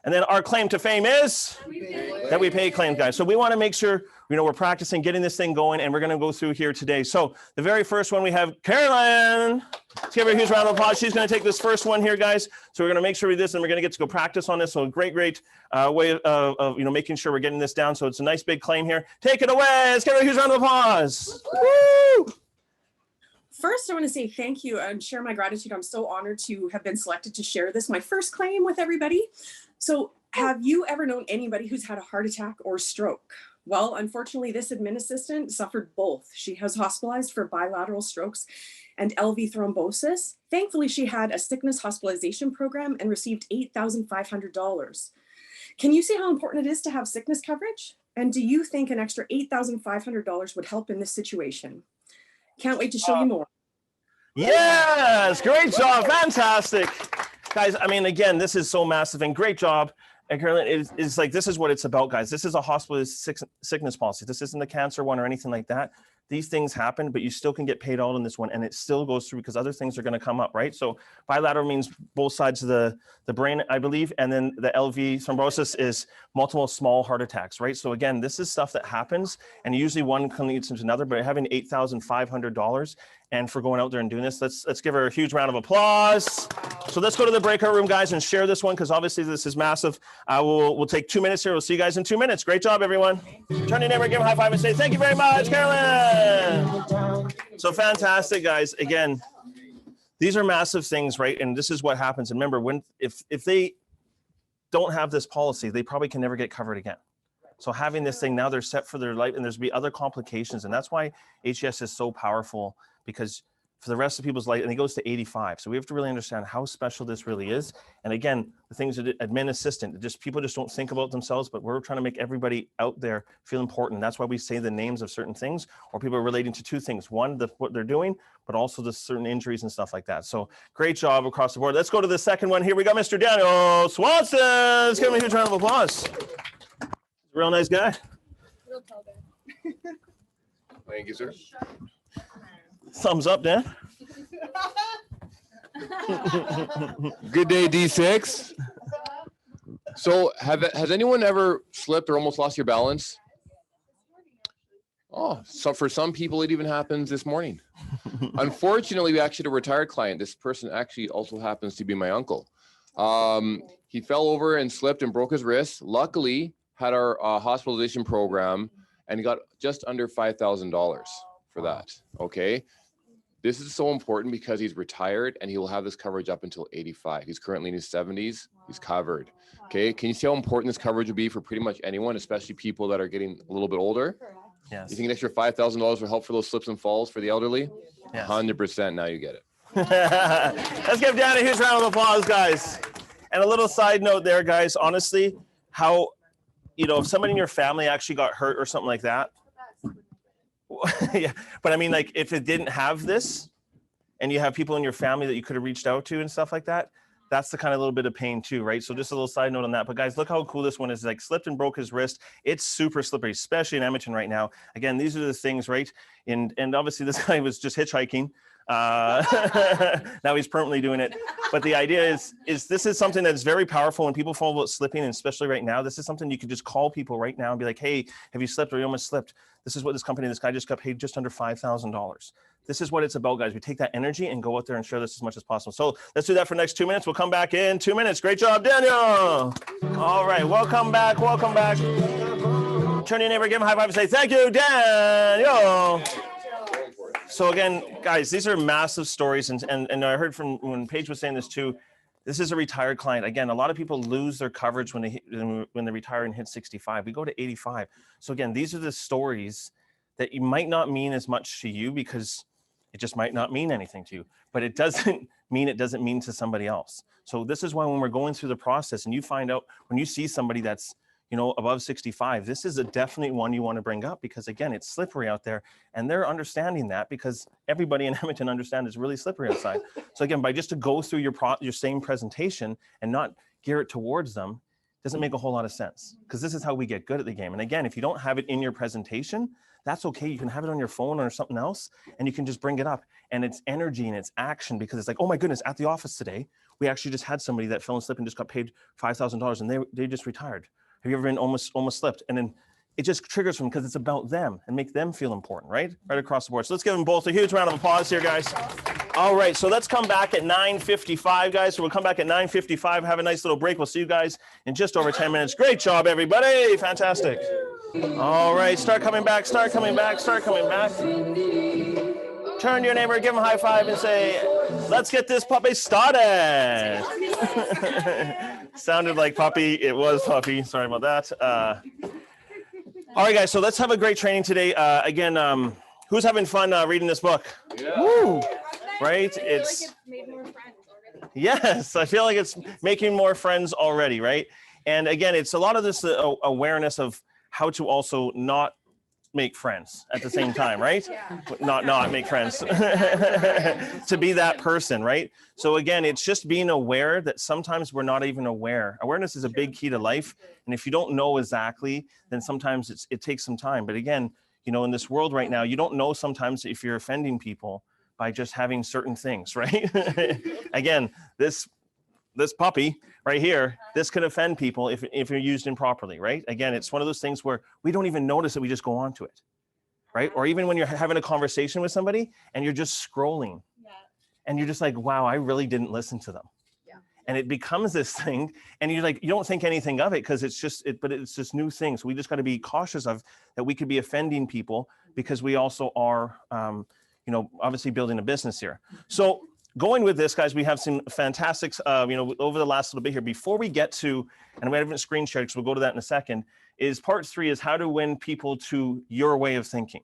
And then our claim to fame is that we pay claims, guys. So we want to make sure, we're practicing getting this thing going, and we're going to go through here today. So the very first one we have Carolyn. Let's give her a huge round of applause. She's going to take this first one here, guys. So we're going to make sure we do this, and we're going to get to go practice on this. So a great way of making sure we're getting this down. So it's a nice big claim here. Take it away. Let's give her a huge round of applause. Woo! First, I want to say thank you and share my gratitude. I'm so honored to have been selected to share this, my first claim with everybody. So have you ever known anybody who's had a heart attack or stroke? Well, unfortunately, this admin assistant suffered both. She was hospitalized for bilateral strokes and LV thrombosis. Thankfully, she had a sickness hospitalization program and received $8,500. Can you see how important it is to have sickness coverage? And do you think an extra $8,500 would help in this situation? Can't wait to show you more. Yes, great job, fantastic. Guys, I mean, again, this is so massive and great job. And Carolyn, it's like, this is what it's about, guys. This is a hospital sickness policy. This isn't a cancer one or anything like that. These things happen, but you still can get paid out on this one, and it still goes through because other things are going to come up, right? So bilateral means both sides of the brain, I believe, and then the LV thrombosis is multiple small heart attacks, right? So again, this is stuff that happens, and usually one can lead to another, but having $8,500 and for going out there and doing this, let's give her a huge round of applause. So let's go to the breakout room, guys, and share this one because obviously this is massive. We'll take 2 minutes here. We'll see you guys in 2 minutes. Great job, everyone. Turn your neighbor, give him a high five, and say thank you very much, Carolyn. So fantastic, guys. Again, these are massive things, right? And this is what happens. And remember, if they don't have this policy, they probably can never get covered again. So having this thing now, they're set for their life, and there's be other complications, and that's why HES is so powerful, because for the rest of people's life, and it goes to 85. So we have to really understand how special this really is. And again, the things that admin assistant, people just don't think about themselves, but we're trying to make everybody out there feel important. That's why we say the names of certain things, or people are relating to two things. One, what they're doing, but also the certain injuries and stuff like that. So great job across the board. Let's go to the second one here. We got Mr. Daniel Swanson. Let's give him a huge round of applause. Real nice guy. Real tall guy. Thank you, sir. Thumbs up, Dan. Good day, D6. So has anyone ever slipped or almost lost your balance? Oh, so for some people, it even happens this morning. Unfortunately, we actually had a retired client. This person actually also happens to be my uncle. He fell over and slipped and broke his wrist. Luckily, had our hospitalization program, and he got just under $5,000 for that, okay? This is so important because he's retired and he will have this coverage up until 85. He's currently in his 70s. He's covered. Okay. Can you see how important this coverage would be for pretty much anyone, especially people that are getting a little bit older? Yes. You think an extra $5,000 will help for those slips and falls for the elderly? Yes. 100%. Now you get it. Let's give Dan a huge round of applause, guys. And a little side note there, guys. Honestly, how, if somebody in your family actually got hurt or something like that, yeah, but I mean, like, if it didn't have this and you have people in your family that you could have reached out to and stuff like that, that's the kind of little bit of pain too, right? So just a little side note on that. But guys, look how cool this one is. Like, slipped and broke his wrist. It's super slippery, especially in Edmonton right now. Again, these are the things, right? And obviously this guy was just hitchhiking. Now he's permanently doing it. But the idea is this is something that's very powerful when people fall about slipping, and especially right now. This is something you could just call people right now and be like, hey, have you slipped or you almost slipped? This is what this guy just got paid just under $5,000. This is what it's about, guys. We take that energy and go out there and share this as much as possible. So let's do that for the next 2 minutes. We'll come back in 2 minutes. Great job, Daniel. All right, welcome back. Welcome back. Turn to your neighbor, give him a high five and say, thank you, Daniel. So again, guys, these are massive stories. And I heard from when Paige was saying this too, this is a retired client. Again, a lot of people lose their coverage when they retire and hit 65. We go to 85. So again, these are the stories that you might not mean as much to you because it just might not mean anything to you, but it doesn't mean to somebody else. So this is why when we're going through the process and you find out, when you see somebody that's, above 65, this is a definite one you want to bring up because again, it's slippery out there and they're understanding that because everybody in Edmonton understands it's really slippery outside. So again, by just to go through your same presentation and not gear it towards them, doesn't make a whole lot of sense, because this is how we get good at the game. And again, if you don't have it in your presentation, that's okay. You can have it on your phone or something else, and you can just bring it up. And it's energy and it's action, because it's like, oh my goodness, at the office today, we actually just had somebody that fell and slipped and just got paid $5,000, and they just retired. Have you ever been almost slipped? And then it just triggers them because it's about them and make them feel important, right? Right across the board. So let's give them both a huge round of applause here, guys. All right, so let's come back at 9:55, guys. So we'll come back at 9:55, have a nice little break. We'll see you guys in just over 10 minutes. Great job, everybody. Fantastic. All right, start coming back, start coming back, start coming back. Turn to your neighbor, give him a high five and say, let's get this puppy started. Sounded like puppy. It was puppy. Sorry about that. All right, guys, so let's have a great training today. Again, who's having fun reading this book? Yeah. Woo! Right? I feel like it's made more friends already. Yes, I feel like it's making more friends already, right? And again, it's a lot of this awareness of how to also not make friends at the same time, right? Not make friends. To be that person, right? So again, it's just being aware that sometimes we're not even aware. Awareness is a big key to life. And if you don't know exactly, then sometimes it takes some time. But again, you know, in this world right now, you don't know sometimes if you're offending people by just having certain things, right? Again, this puppy right here, this could offend people if you're used improperly, right? Again, it's one of those things where we don't even notice that we just go on to it, right? Or even when you're having a conversation with somebody and you're just scrolling and you're just like, wow, I really didn't listen to them. And it becomes this thing, and you're like, you don't think anything of it because it's just but it's this new thing. So we just got to be cautious of that. We could be offending people because we also are, you know, obviously building a business here. So going with this, guys, we have some fantastic, you know, over the last little bit here. Before we get to, and we haven't screen shared because we'll go to that in a second, is part 3 is how to win people to your way of thinking.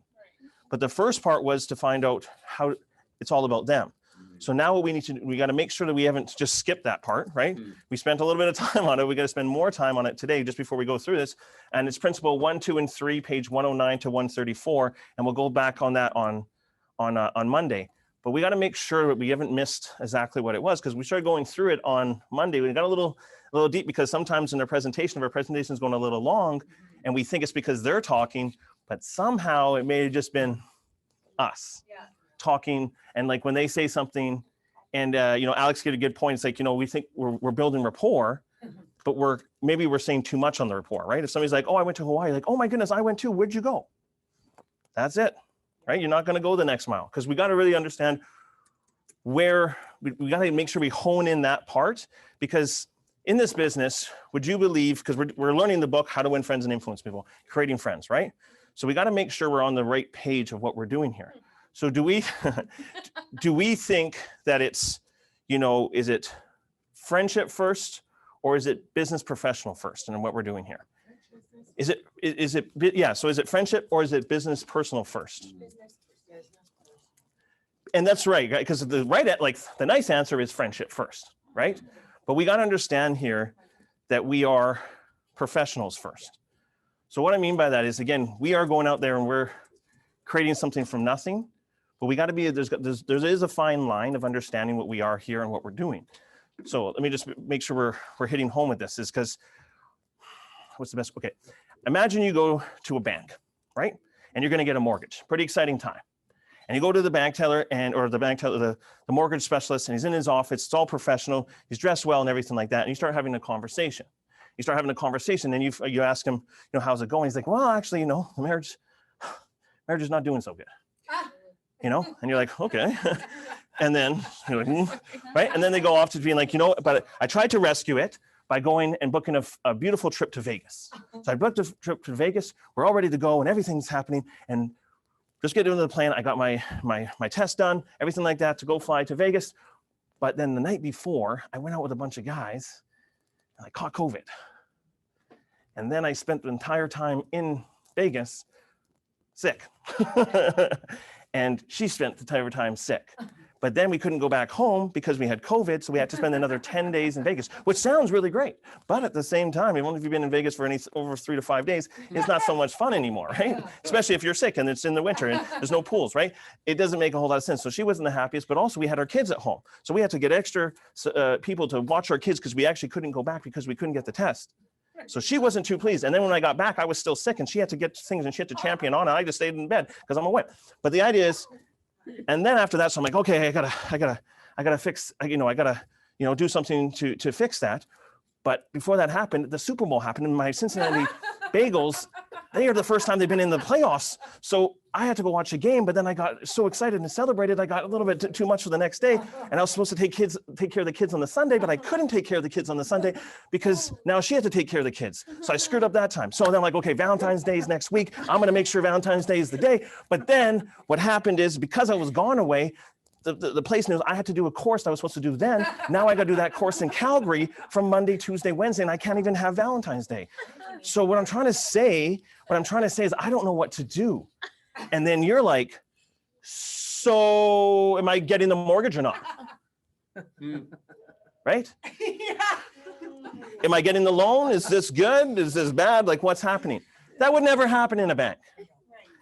But the first part was to find out how it's all about them. So now what we got to make sure that we haven't just skipped that part, right? We spent a little bit of time on it. We got to spend more time on it today, just before we go through this. And it's principle 1, 2, and 3, page 109 to 134. And we'll go back on that on Monday. But we got to make sure that we haven't missed exactly what it was, because we started going through it on Monday. We got a little deep, because sometimes in our presentation, if our presentation is going a little long and we think it's because they're talking, but somehow it may have just been us talking. And like when they say something, and you know, Alex gave a good point. It's like, you know, we think we're building rapport, but we're saying too much on the rapport, right? If somebody's like, oh, I went to Hawaii, like, oh my goodness, I went too. Where'd you go? That's it, right? You're not going to go the next mile, because we got to really understand where we got to make sure we hone in that part. Because in this business, would you believe, because we're learning the book, How to Win Friends and Influence People, creating friends, right? So we got to make sure we're on the right page of what we're doing here. So do we think that it's, you know, is it friendship first, or is it business professional first? And what we're doing here, is it yeah? So is it friendship, or is it business personal first? And that's right, because the nice answer is friendship first, right? But we got to understand here that we are professionals first. So what I mean by that is, again, we are going out there and we're creating something from nothing. But we got to be, there is a fine line of understanding what we are here and what we're doing. So let me just make sure we're hitting home with this, is because what's the best? Okay. Imagine you go to a bank, right? And you're going to get a mortgage. Pretty exciting time. And you go to the bank teller the mortgage specialist, and he's in his office. It's all professional. He's dressed well and everything like that. And you start having a conversation. And you ask him, you know, how's it going? He's like, well, actually, you know, the marriage is not doing so good. You know, and you're like, okay. And then you're like, right? And then they go off to being like, you know, but I tried to rescue it by going and booking a beautiful trip to Vegas. So I booked a trip to Vegas. We're all ready to go and everything's happening. And just get into the plan. I got my test done, everything like that, to go fly to Vegas. But then the night before, I went out with a bunch of guys and I caught COVID. And then I spent the entire time in Vegas sick. And she spent the entire time sick. But then we couldn't go back home because we had COVID, so we had to spend another 10 days in Vegas, which sounds really great. But at the same time, even if you've been in Vegas for over 3 to 5 days, it's not so much fun anymore, right? Especially if you're sick and it's in the winter and there's no pools, right? It doesn't make a whole lot of sense. So she wasn't the happiest, but also we had our kids at home. So we had to get extra people to watch our kids, because we actually couldn't go back because we couldn't get the test. So she wasn't too pleased. And then when I got back, I was still sick and she had to get things and she had to champion on. And I just stayed in bed because I'm a whip. But the idea is, and then after that, so I'm like, okay, I gotta fix, I gotta, do something to fix that. But before that happened, the Super Bowl happened and my Cincinnati Bagels, they are the first time they've been in the playoffs. So I had to go watch a game, but then I got so excited and celebrated. I got a little bit too much for the next day. And I was supposed to take care of the kids on the Sunday, but I couldn't take care of the kids on the Sunday because now she had to take care of the kids. So I screwed up that time. So then I'm like, okay, Valentine's Day is next week. I'm going to make sure Valentine's Day is the day. But then what happened is because I was gone away, the place knows I had to do a course I was supposed to do then. Now I got to do that course in Calgary from Monday, Tuesday, Wednesday, and I can't even have Valentine's Day. So what I'm trying to say is I don't know what to do. And then you're like, so am I getting the mortgage or not? Right? Yeah. Am I getting the loan? Is this good? Is this bad? Like what's happening? That would never happen in a bank.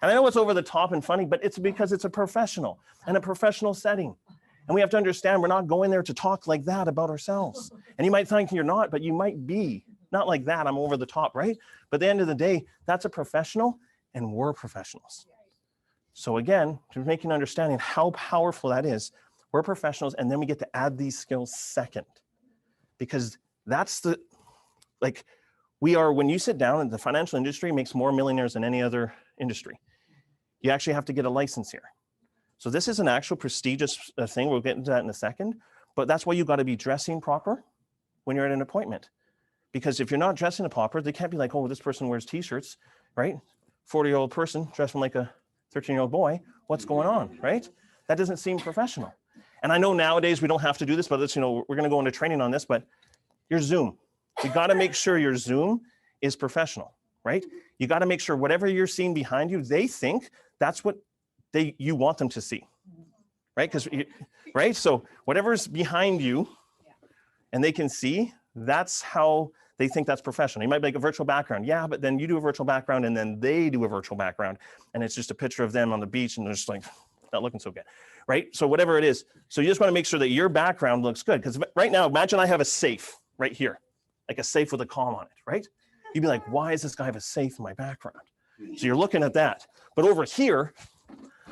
And I know it's over the top and funny, but it's because it's a professional and a professional setting. And we have to understand we're not going there to talk like that about ourselves. And you might think you're not, but you might be. Not like that, I'm over the top, right? But at the end of the day, that's a professional and we're professionals. So again, to make an understanding how powerful that is, we're professionals and then we get to add these skills second. Because that's when you sit down, and the financial industry makes more millionaires than any other industry. You actually have to get a license here. So this is an actual prestigious thing. We'll get into that in a second, but that's why you got to be dressing proper when you're at an appointment. Because if you're not dressing proper, they can't be like, oh, this person wears t-shirts, right? 40-year-old person dressing like a 13-year-old boy. What's going on, right? That doesn't seem professional. And I know nowadays we don't have to do this, but it's, we're going to go into training on this, but your Zoom, you got to make sure your Zoom is professional, right? You got to make sure whatever you're seeing behind you, they think that's what you want them to see, right? Right? So whatever's behind you and they can see, that's how they think that's professional. You might make a virtual background. Yeah, but then you do a virtual background and then they do a virtual background and it's just a picture of them on the beach and they're just like, not looking so good, right? So whatever it is. So you just want to make sure that your background looks good. Because right now, imagine I have a safe right here, like a safe with a comm on it, right? You'd be like, why does this guy have a safe in my background? So you're looking at that. But over here,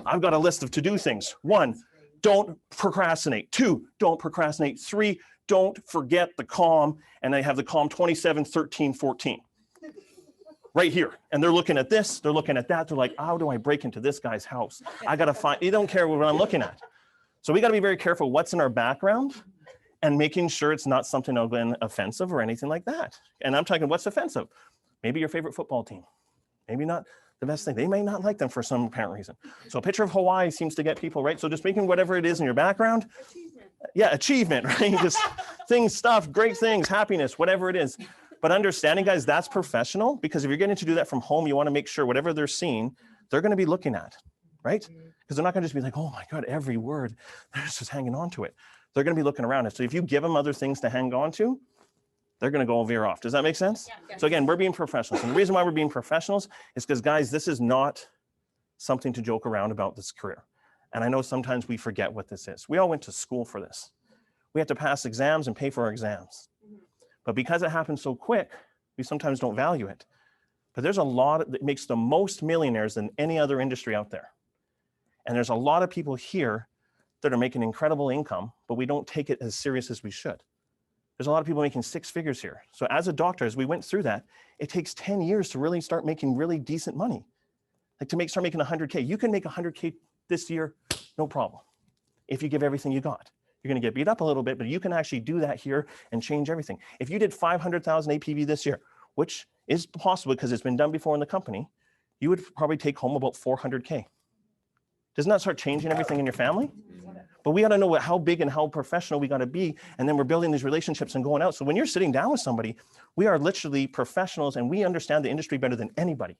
I've got a list of to-do things. 1, don't procrastinate. 2, don't procrastinate. 3, don't forget the comm. And I have the comm 27, 13, 14. Right here. And they're looking at this, they're looking at that. They're like, how do I break into this guy's house? I got to find, you don't care what I'm looking at. So we got to be very careful what's in our background and making sure it's not something offensive or anything like that. And I'm talking what's offensive? Maybe your favorite football team. Maybe not the best thing. They may not like them for some apparent reason. So a picture of Hawaii seems to get people, right? So just making whatever it is in your background. Yeah, achievement, right? Just things, stuff, great things, happiness, whatever it is. But understanding, guys, that's professional because if you're getting to do that from home, you want to make sure whatever they're seeing, they're going to be looking at, right? Because they're not going to just be like, oh my God, every word, they're just hanging on to it. They're going to be looking around it. So if you give them other things to hang on to, they're going to go veer off. Does that make sense? Yeah. So again, we're being professionals. And the reason why we're being professionals is because, guys, this is not something to joke around about this career. And I know sometimes we forget what this is. We all went to school for this. We have to pass exams and pay for our exams. But because it happens so quick, we sometimes don't value it. But there's a lot that makes the most millionaires than any other industry out there. And there's a lot of people here that are making incredible income, but we don't take it as serious as we should. There's a lot of people making 6 figures here. So as a doctor, as we went through that, it takes 10 years to really start making really decent money. Like to start making 100K. You can make 100K this year, no problem, if you give everything you got. You're going to get beat up a little bit, but you can actually do that here and change everything. If you did 500,000 APV this year, which is possible because it's been done before in the company, you would probably take home about 400K. Doesn't that start changing everything in your family? But we got to know how big and how professional we got to be. And then we're building these relationships and going out. So when you're sitting down with somebody, we are literally professionals and we understand the industry better than anybody.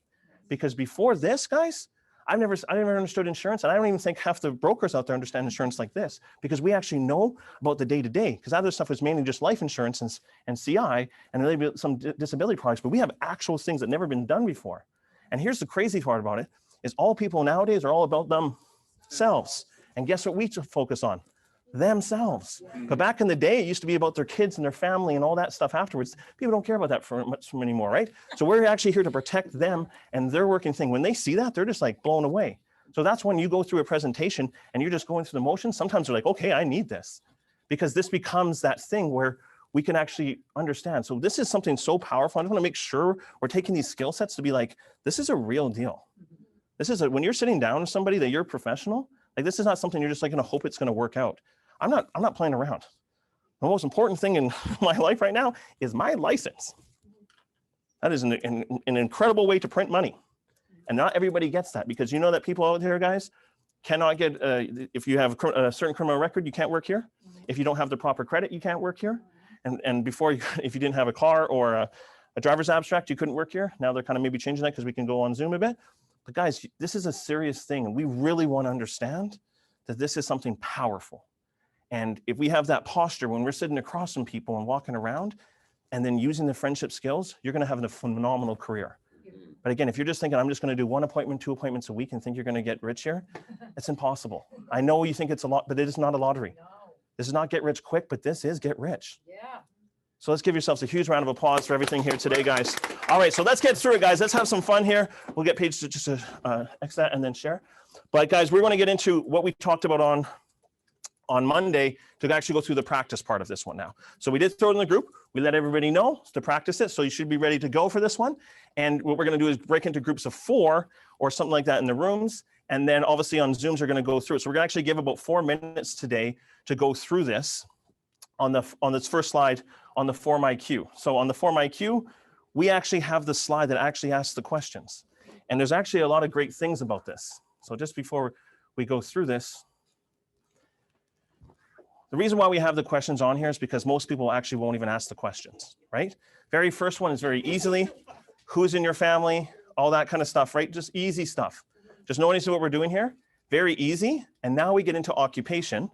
Because before this, guys, I never understood insurance. And I don't even think half the brokers out there understand insurance like this because we actually know about the day-to-day because other stuff was mainly just life insurance and CI and maybe some disability products, but we have actual things that never been done before. And here's the crazy part about it is all people nowadays are all about themselves. And guess what we focus on? themselves. But back in the day, it used to be about their kids and their family and all that stuff afterwards. People don't care about that for much anymore, right? So we're actually here to protect them and their working thing. When they see that, they're just like blown away. So that's when you go through a presentation and you're just going through the motions. Sometimes they're like, okay, I need this, because this becomes that thing where we can actually understand. So this is something so powerful. I just want to make sure we're taking these skill sets to be like, this is a real deal. This is when you're sitting down with somebody that you're professional, like this is not something you're just like going to hope it's going to work out. I'm not playing around. The most important thing in my life right now is my license. That is an incredible way to print money. And not everybody gets that, because you know that people out there, guys, cannot get, if you have a certain criminal record, you can't work here. If you don't have the proper credit, you can't work here. And before, if you didn't have a car or a driver's abstract, you couldn't work here. Now they're kind of maybe changing that because we can go on Zoom a bit. But guys, this is a serious thing. And we really want to understand that this is something powerful. And if we have that posture when we're sitting across from people and walking around and then using the friendship skills, you're going to have a phenomenal career. But again, if you're just thinking, I'm just going to do 1 appointment, 2 appointments a week and think you're going to get rich here, it's impossible. I know you think it's a lot, but it is not a lottery. This is not get rich quick, but this is get rich. Yeah. So let's give yourselves a huge round of applause for everything here today, guys. All right, so let's get through it, guys. Let's have some fun here. We'll get Paige to just X that and then share. But guys, we're going to get into what we talked about on Monday to actually go through the practice part of this one now. So we did throw it in the group. We let everybody know to practice it. So you should be ready to go for this one. And what we're going to do is break into groups of 4 or something like that in the rooms. And then obviously on Zooms, you're going to go through it. So we're going to actually give about 4 minutes today to go through this on this first slide on the Form IQ. So on the Form IQ, we actually have the slide that actually asks the questions. And there's actually a lot of great things about this. So just before we go through this, the reason why we have the questions on here is because most people actually won't even ask the questions, right? Very first one is very easily, who's in your family, all that kind of stuff, right? Just easy stuff. Just notice what we're doing here. Very easy. And now we get into occupation.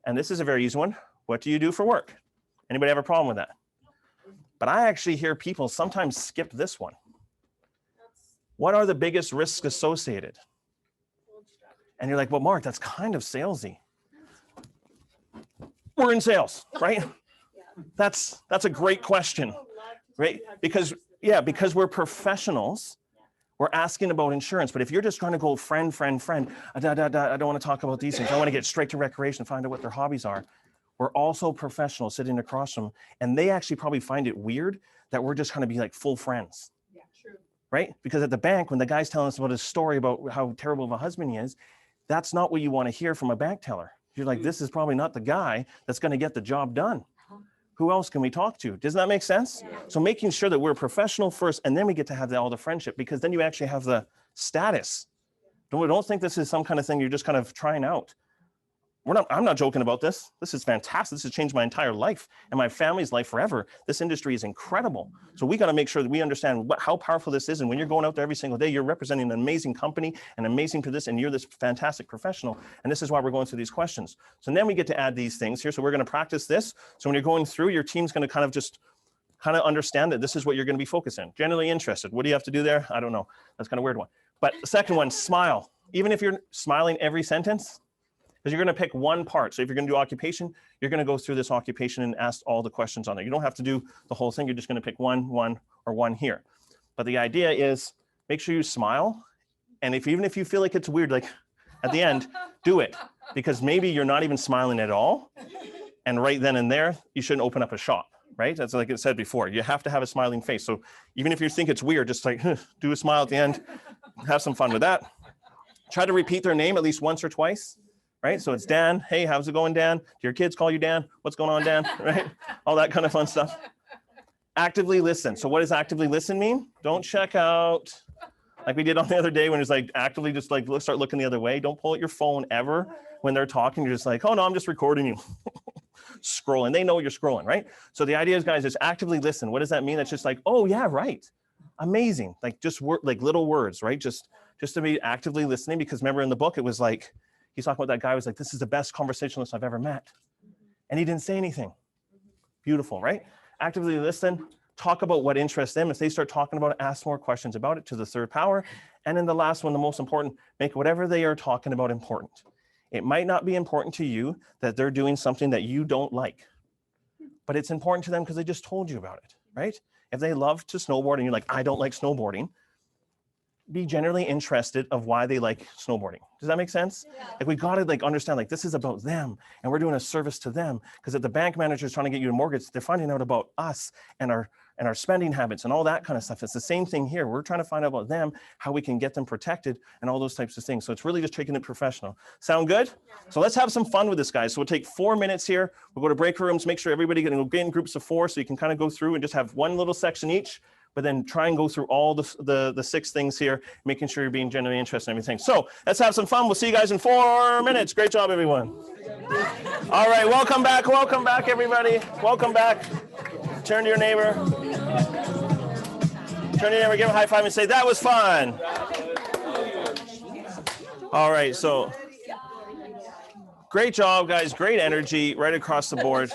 And this is a very easy one. What do you do for work? Anybody have a problem with that? But I actually hear people sometimes skip this one. What are the biggest risks associated? And you're like, well, Mark, that's kind of salesy. We're in sales, right? That's a great question, right? Because we're professionals. We're asking about insurance. But if you're just trying to go friend, I don't want to talk about these things. I want to get straight to recreation, find out what their hobbies are. We're also professionals sitting across from them. And they actually probably find it weird that we're just trying to be like full friends. Yeah, true. Right? Because at the bank, when the guy's telling us about his story about how terrible of a husband he is, that's not what you want to hear from a bank teller. You're like, this is probably not the guy that's going to get the job done. Who else can we talk to? Does that make sense? Yeah. So making sure that we're professional first, and then we get to have all the friendship, because then you actually have the status. Don't think this is some kind of thing you're just kind of trying out. I'm not joking about this. This is fantastic. This has changed my entire life and my family's life forever. This industry is incredible. So we got to make sure that we understand how powerful this is. And when you're going out there every single day, you're representing an amazing company, an amazing for this, and you're this fantastic professional. And this is why we're going through these questions. So then we get to add these things here. So we're going to practice this. So when you're going through, your team's going to kind of understand that this is what you're going to be focusing. Generally interested. What do you have to do there? I don't know. That's kind of a weird one. But the second one, smile. Even if you're smiling every sentence, because you're going to pick one part. So if you're going to do occupation, you're going to go through this occupation and ask all the questions on there. You don't have to do the whole thing. You're just going to pick one, or one here. But the idea is make sure you smile. And even if you feel like it's weird, like at the end, do it. Because maybe you're not even smiling at all. And right then and there, you shouldn't open up a shop, right? That's like it said before. You have to have a smiling face. So even if you think it's weird, just like do a smile at the end. Have some fun with that. Try to repeat their name at least once or twice. Right? So it's Dan. Hey, how's it going, Dan? Do your kids call you Dan? What's going on, Dan? Right? All that kind of fun stuff. Actively listen. So what does actively listen mean? Don't check out like we did on the other day when it's like actively just like start looking the other way. Don't pull out your phone ever when they're talking. You're just like, oh no, I'm just recording you. Scrolling. They know you're scrolling, right? So the idea is, guys, is actively listen. What does that mean? That's just like, oh yeah, right. Amazing. Like just like little words, right? Just to be actively listening, because remember in the book, it was like, he's talking about that guy who was like, this is the best conversationalist I've ever met. And he didn't say anything. Beautiful, right? Actively listen, talk about what interests them. If they start talking about it, ask more questions about it to the third power. And then the last one, the most important, make whatever they are talking about important. It might not be important to you that they're doing something that you don't like, but it's important to them because they just told you about it, right? If they love to snowboard and you're like, I don't like snowboarding, be generally interested of why they like snowboarding. Does that make sense? Yeah. Like we got to like understand like this is about them and we're doing a service to them, because if the bank manager is trying to get you a mortgage, they're finding out about us and our spending habits and all that kind of stuff. It's the same thing here. We're trying to find out about them, how we can get them protected and all those types of things. So it's really just taking it professional. Sound good? So let's have some fun with this, guys. So we'll take 4 minutes here. We'll go to break rooms, make sure everybody get in groups of 4 so you can kind of go through and just have one little section each, but then try and go through all the 6 things here, making sure you're being genuinely interested in everything. So let's have some fun. We'll see you guys in 4 minutes. Great job, everyone. All right, welcome back, everybody. Welcome back. Turn to your neighbor. Turn to your neighbor, give him a high five and say, that was fun. All right, so great job, guys. Great energy right across the board.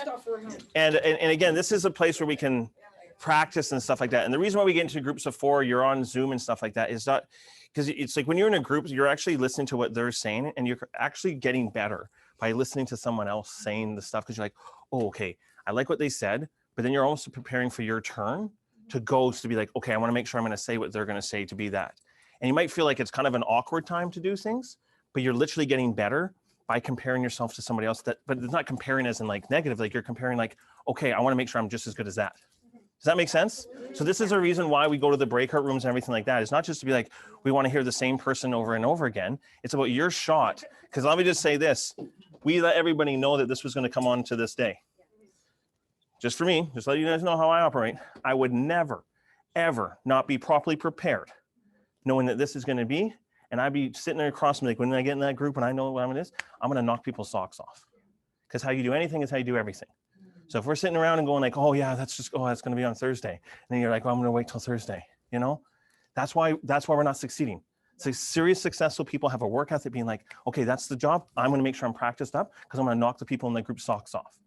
And again, this is a place where we can practice and stuff like that. And the reason why we get into groups of 4, you're on Zoom and stuff like that, is not because it's like when you're in a group, you're actually listening to what they're saying and you're actually getting better by listening to someone else saying the stuff, because you're like, oh, okay, I like what they said, but then you're also preparing for your turn to go to be like, okay, I want to make sure I'm going to say what they're going to say to be that. And you might feel like it's kind of an awkward time to do things, but you're literally getting better by comparing yourself to somebody else. But it's not comparing as in like negative, like you're comparing like, okay, I want to make sure I'm just as good as that. Does that make sense? So this is a reason why we go to the breakout rooms and everything like that. It's not just to be like, we want to hear the same person over and over again. It's about your shot. Because let me just say this. We let everybody know that this was going to come on to this day. Just for me, just let you guys know how I operate. I would never, ever not be properly prepared knowing that this is going to be. And I'd be sitting there across from me, like when I get in that group and I know what I'm going to do, I'm going to knock people's socks off. Because how you do anything is how you do everything. So if we're sitting around and going like, oh yeah, that's going to be on Thursday. And then you're like, well, I'm going to wait till Thursday. You know, that's why we're not succeeding. So serious successful people have a work ethic being like, okay, that's the job. I'm going to make sure I'm practiced up because I'm going to knock the people in the group socks off.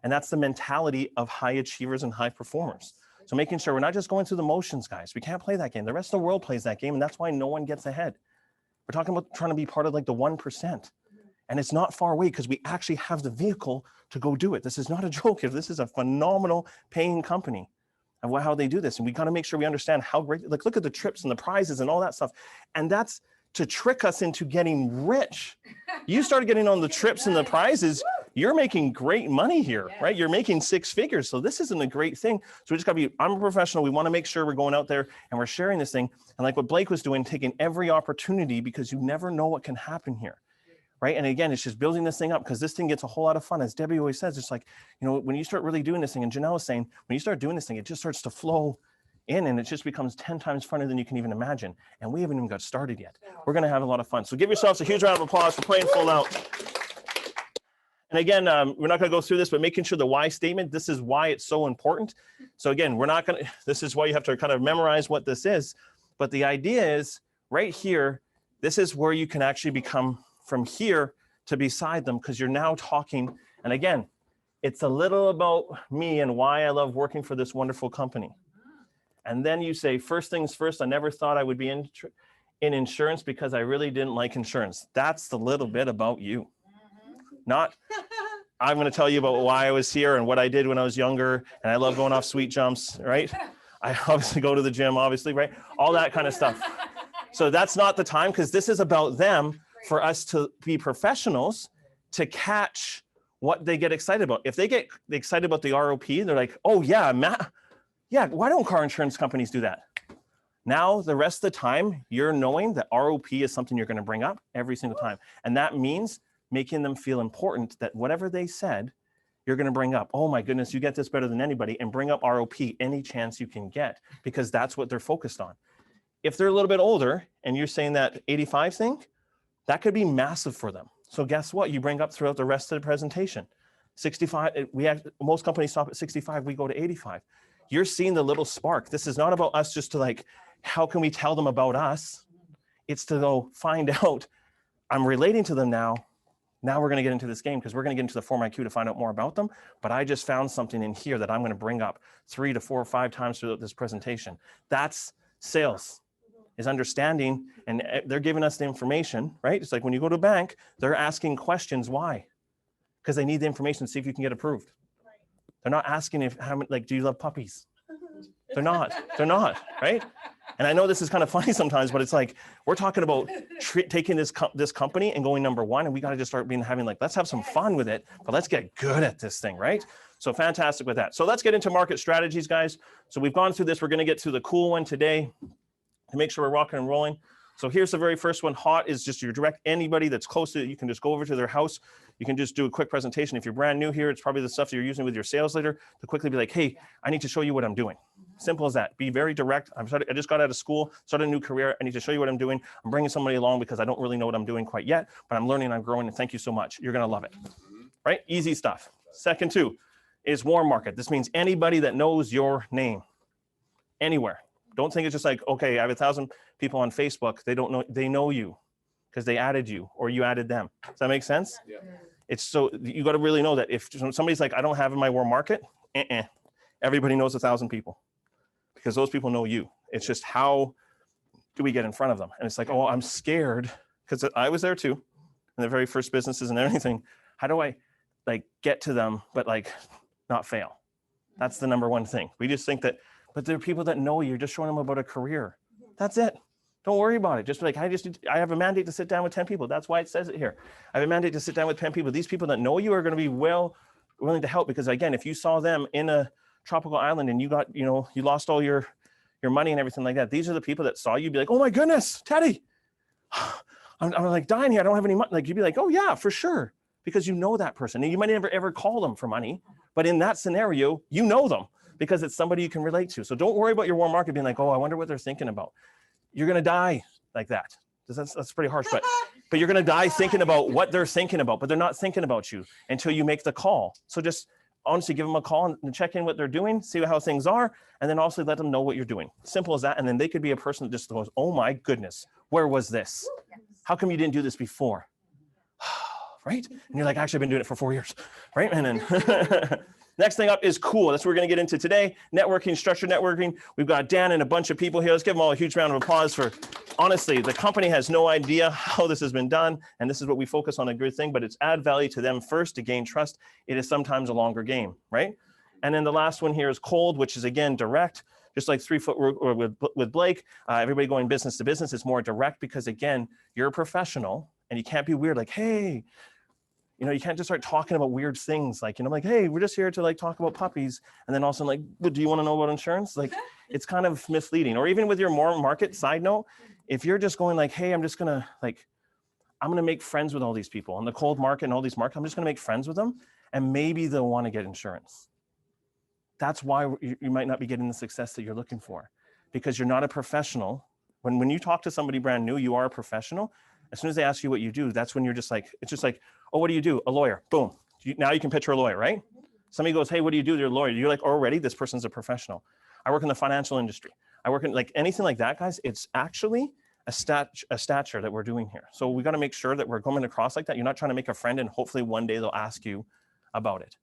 And that's the mentality of high achievers and high performers. So making sure we're not just going through the motions, guys. We can't play that game. The rest of the world plays that game. And that's why no one gets ahead. We're talking about trying to be part of like the 1%. And it's not far away because we actually have the vehicle to go do it. This is not a joke. This is a phenomenal paying company of how they do this. And we got to make sure we understand how great, like look at the trips and the prizes and all that stuff. And that's to trick us into getting rich. You start getting on the trips and the prizes, you're making great money here, right? You're making 6 figures. So this isn't a great thing. So we just got to be, I'm a professional. We want to make sure we're going out there and we're sharing this thing. And like what Blake was doing, taking every opportunity, because you never know what can happen here. Right. And again, it's just building this thing up because this thing gets a whole lot of fun. As Debbie always says, it's like, you know, when you start really doing this thing, and Janelle is saying, when you start doing this thing, it just starts to flow in and it just becomes 10 times funner than you can even imagine. And we haven't even got started yet. We're going to have a lot of fun. So give yourselves a huge round of applause for playing full out. And again, we're not going to go through this, but making sure the why statement, this is why it's so important. So again, we're not going to, this is why you have to kind of memorize what this is. But the idea is right here, this is where you can actually become from here to beside them, because you're now talking. And again, it's a little about me and why I love working for this wonderful company. And then you say, first things first, I never thought I would be in insurance because I really didn't like insurance. That's the little bit about you. Not, I'm going to tell you about why I was here and what I did when I was younger. And I love going off sweet jumps, right? I obviously go to the gym, obviously, right? All that kind of stuff. So that's not the time, because this is about them, for us to be professionals, to catch what they get excited about. If they get excited about the ROP, they're like, oh yeah, yeah, why don't car insurance companies do that? Now, the rest of the time, you're knowing that ROP is something you're going to bring up every single time. And that means making them feel important, that whatever they said, you're going to bring up, oh my goodness, you get this better than anybody, and bring up ROP any chance you can get, because that's what they're focused on. If they're a little bit older and you're saying that 85 thing, that could be massive for them. So guess what? You bring up throughout the rest of the presentation. 65, most companies stop at 65, we go to 85. You're seeing the little spark. This is not about us just to like, how can we tell them about us? It's to go find out, I'm relating to them now. Now we're going to get into this game, because we're going to get into the Form IQ to find out more about them. But I just found something in here that I'm going to bring up 3 to 4 or 5 times throughout this presentation. That's sales. is understanding, and they're giving us the information, right? It's like when you go to a bank, they're asking questions. Why? Because they need the information to see if you can get approved. They're not asking if, how many, like, do you love puppies? They're not, right? And I know this is kind of funny sometimes, but it's like, we're talking about taking this company and going number one, and we got to just start having like, let's have some fun with it, but let's get good at this thing, right? So fantastic with that. So let's get into market strategies, guys. So we've gone through this. We're going to get to the cool one today to make sure we're rocking and rolling. So here's the very first one. Hot is just your direct, anybody that's close to it, you can just go over to their house. You can just do a quick presentation. If you're brand new here, it's probably the stuff that you're using with your sales leader to quickly be like, hey, I need to show you what I'm doing. Simple as that. Be very direct. I just got out of school, started a new career. I need to show you what I'm doing. I'm bringing somebody along because I don't really know what I'm doing quite yet, but I'm learning, I'm growing, and thank you so much. You're going to love it, right? Easy stuff. Second two is warm market. This means anybody that knows your name anywhere. Don't think it's just like, okay, I have 1,000 people on Facebook. They don't know, they know you because they added you or you added them. Does that make sense? Yeah. It's so, you got to really know that if somebody's like, I don't have in my warm market, everybody knows 1,000 people because those people know you. It's just how do we get in front of them? And it's like, oh, I'm scared because I was there too in the very first businesses and everything. How do I like get to them, but like not fail? That's the number one thing. We just think that, but there are people that know you're just showing them about a career. That's it. Don't worry about it. Just be like, I have a mandate to sit down with 10 people. That's why it says it here. I have a mandate to sit down with 10 people. These people that know you are going to be willing to help, because again, if you saw them in a tropical island and you got, you lost all your money and everything like that, these are the people that saw you be like, oh my goodness, Teddy, I'm like dying here. I don't have any money. Like you'd be like, oh yeah, for sure. Because you know that person and you might never ever call them for money, but in that scenario, you know them because it's somebody you can relate to. So don't worry about your warm market being like, oh, I wonder what they're thinking about. You're going to die like that. That's pretty harsh, but you're going to die thinking about what they're thinking about, but they're not thinking about you until you make the call. So just honestly give them a call and check in what they're doing, see how things are, and then also let them know what you're doing. Simple as that. And then they could be a person that just goes, oh my goodness, where was this? How come you didn't do this before? Right? And you're like, actually, I've been doing it for 4 years, right? And then next thing up is cool. That's what we're going to get into today. Networking, structured networking. We've got Dan and a bunch of people here. Let's give them all a huge round of applause for, honestly, the company has no idea how this has been done. And this is what we focus on, a good thing, but it's add value to them first to gain trust. It is sometimes a longer game, right? And then the last one here is cold, which is again, direct. Just like 3 foot or with Blake, everybody going business to business, it's more direct because again, you're a professional and you can't be weird. Like, hey, you can't just start talking about weird things. Like, like, hey, we're just here to like talk about puppies. And then also like, well, do you want to know about insurance? Like, it's kind of misleading. Or even with your more market side note, if you're just going like, hey, I'm going to make friends with all these people on the cold market and all these markets. I'm just going to make friends with them. And maybe they'll want to get insurance. That's why you might not be getting the success that you're looking for, because you're not a professional. When you talk to somebody brand new, you are a professional. As soon as they ask you what you do, that's when you're just like, it's just like, oh, what do you do? A lawyer. Boom. Now you can picture a lawyer, right? Somebody goes, hey, what do you do? You're a lawyer. You're like, already, this person's a professional. I work in the financial industry. I work in like anything like that, guys. It's actually a stature that we're doing here. So we got to make sure that we're coming across like that. You're not trying to make a friend and hopefully one day they'll ask you about it.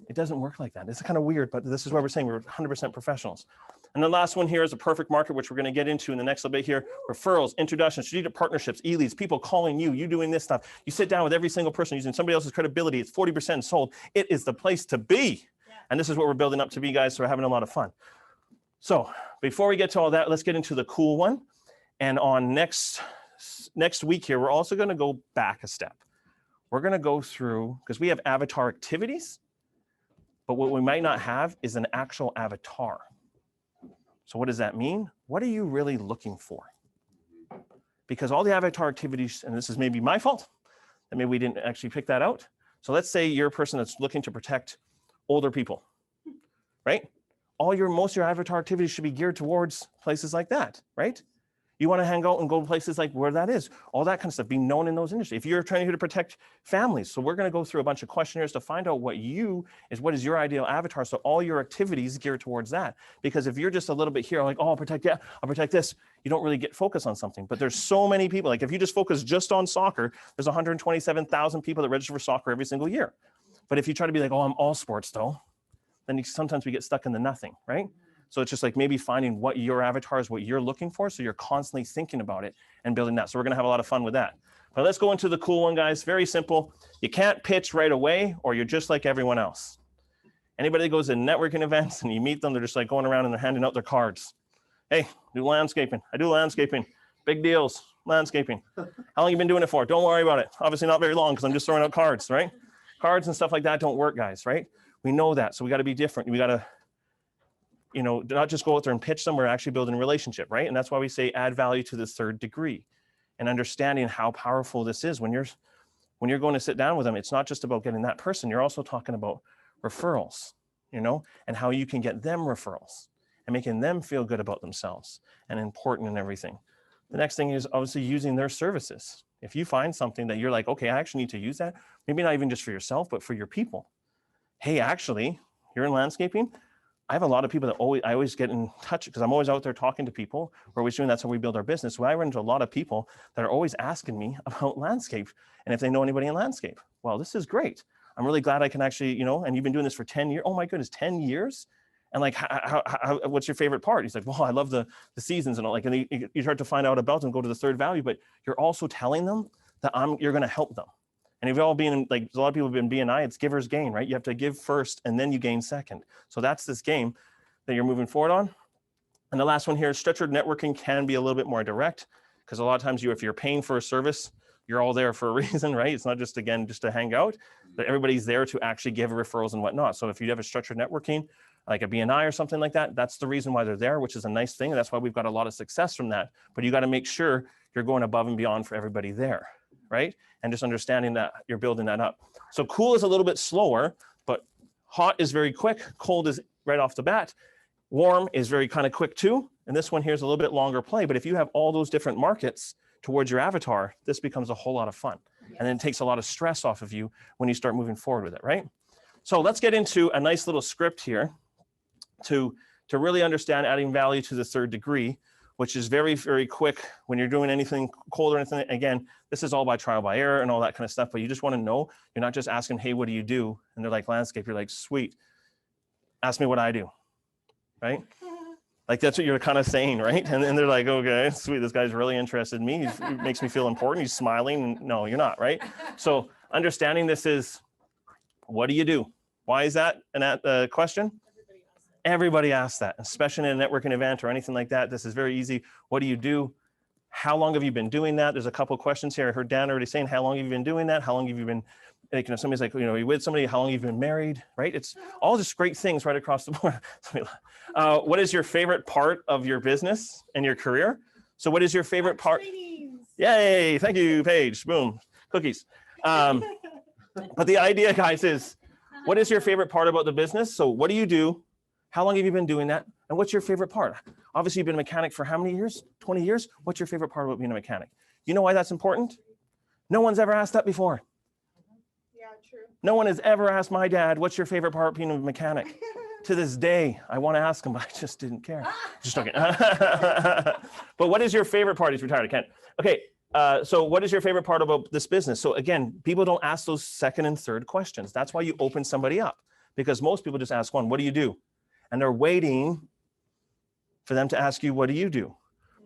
It doesn't work like that. It's kind of weird, but this is why we're saying we're 100% professionals. And the last one here is a perfect market, which we're going to get into in the next little bit here. Referrals, introductions, strategic partnerships, e-leads, people calling you doing this stuff. You sit down with every single person using somebody else's credibility. It's 40% sold. It is the place to be. Yeah. And this is what we're building up to be, guys. So we're having a lot of fun. So before we get to all that, let's get into the cool one. And on next week here, we're also going to go back a step. We're going to go through, because we have avatar activities, but what we might not have is an actual avatar. So what does that mean? What are you really looking for? Because all the avatar activities, and this is maybe my fault, that maybe we didn't actually pick that out. So let's say you're a person that's looking to protect older people, right? Most of your avatar activities should be geared towards places like that, right? You want to hang out and go to places like where that is, all that kind of stuff, be known in those industries. If you're trying to protect families, so we're going to go through a bunch of questionnaires to find out what is your ideal avatar. So all your activities geared towards that. Because if you're just a little bit here, like, oh, I'll protect this, you don't really get focused on something. But there's so many people, like if you just focus just on soccer, there's 127,000 people that register for soccer every single year. But if you try to be like, oh, I'm all sports though, then sometimes we get stuck in the nothing, right? So it's just like maybe finding what your avatar is, what you're looking for. So you're constantly thinking about it and building that. So we're going to have a lot of fun with that. But let's go into the cool one, guys. Very simple. You can't pitch right away or you're just like everyone else. Anybody that goes to networking events and you meet them, they're just like going around and they're handing out their cards. Hey, do landscaping. I do landscaping. Big deals, landscaping. How long you been doing it for? Don't worry about it. Obviously not very long because I'm just throwing out cards, right? Cards and stuff like that don't work, guys, right? We know that. So we got to be different. We got to, you know, not just go out there and pitch them. We're actually building a relationship, right? And that's why we say add value to the third degree and understanding how powerful this is. When you're going to sit down with them, it's not just about getting that person. You're also talking about referrals, you know, and how you can get them referrals and making them feel good about themselves and important and everything. The next thing is obviously using their services. If you find something that you're like, okay, I actually need to use that, maybe not even just for yourself, but for your people. Hey, actually, you're in landscaping. I have a lot of people that I always get in touch because I'm always out there talking to people. We're always doing that's how we build our business. So I run into a lot of people that are always asking me about landscape and if they know anybody in landscape. Well, this is great. I'm really glad I can actually, you know, and you've been doing this for 10 years. Oh my goodness, 10 years? And like, what's your favorite part? He's like, well, I love the seasons and all. Like, and you start to find out about them, go to the third value, but you're also telling them that you're going to help them. And if you've all been like, a lot of people have been BNI, it's giver's gain, right? You have to give first and then you gain second. So that's this game that you're moving forward on. And the last one here is structured networking can be a little bit more direct because a lot of times if you're paying for a service, you're all there for a reason, right? It's not just, again, just to hang out, but everybody's there to actually give referrals and whatnot. So if you have a structured networking, like a BNI or something like that, that's the reason why they're there, which is a nice thing. And that's why we've got a lot of success from that. But you got to make sure you're going above and beyond for everybody there, right? And just understanding that you're building that up. So cool is a little bit slower, but hot is very quick. Cold is right off the bat. Warm is very kind of quick too. And this one here is a little bit longer play. But if you have all those different markets towards your avatar, this becomes a whole lot of fun. And then it takes a lot of stress off of you when you start moving forward with it, right? So let's get into a nice little script here to really understand adding value to the third degree, which is very, very quick when you're doing anything cold or anything. Again, this is all by trial by error and all that kind of stuff, but you just want to know, you're not just asking, hey, what do you do? And they're like, landscape. You're like, sweet. Ask me what I do, right? Like that's what you're kind of saying, right? And then they're like, okay, sweet. This guy's really interested in me. He makes me feel important. He's smiling. No, you're not, right? So understanding this is, what do you do? Why is that a question? Everybody asks that, especially in a networking event or anything like that. This is very easy. What do you do? How long have you been doing that? There's a couple of questions here. I heard Dan already saying, how long have you been doing that? How long have you been, like, you know, somebody's like, you know, are you with somebody? How long have you been married, right? It's all just great things right across the board. What is your favorite part of your business and your career? So what is your favorite part? Yay, thank you, Paige. Boom, cookies. But the idea, guys, is what is your favorite part about the business? So what do you do? How long have you been doing that? And what's your favorite part? Obviously, you've been a mechanic for how many years? 20 years? What's your favorite part about being a mechanic? You know why that's important? No one's ever asked that before. Yeah, true. No one has ever asked my dad, what's your favorite part of being a mechanic? To this day, I want to ask him, but I just didn't care. Just joking. But what is your favorite part? He's retired, I can't. Okay, so what is your favorite part about this business? So again, people don't ask those second and third questions. That's why you open somebody up, because most people just ask one, what do you do? And they're waiting for them to ask you, what do you do?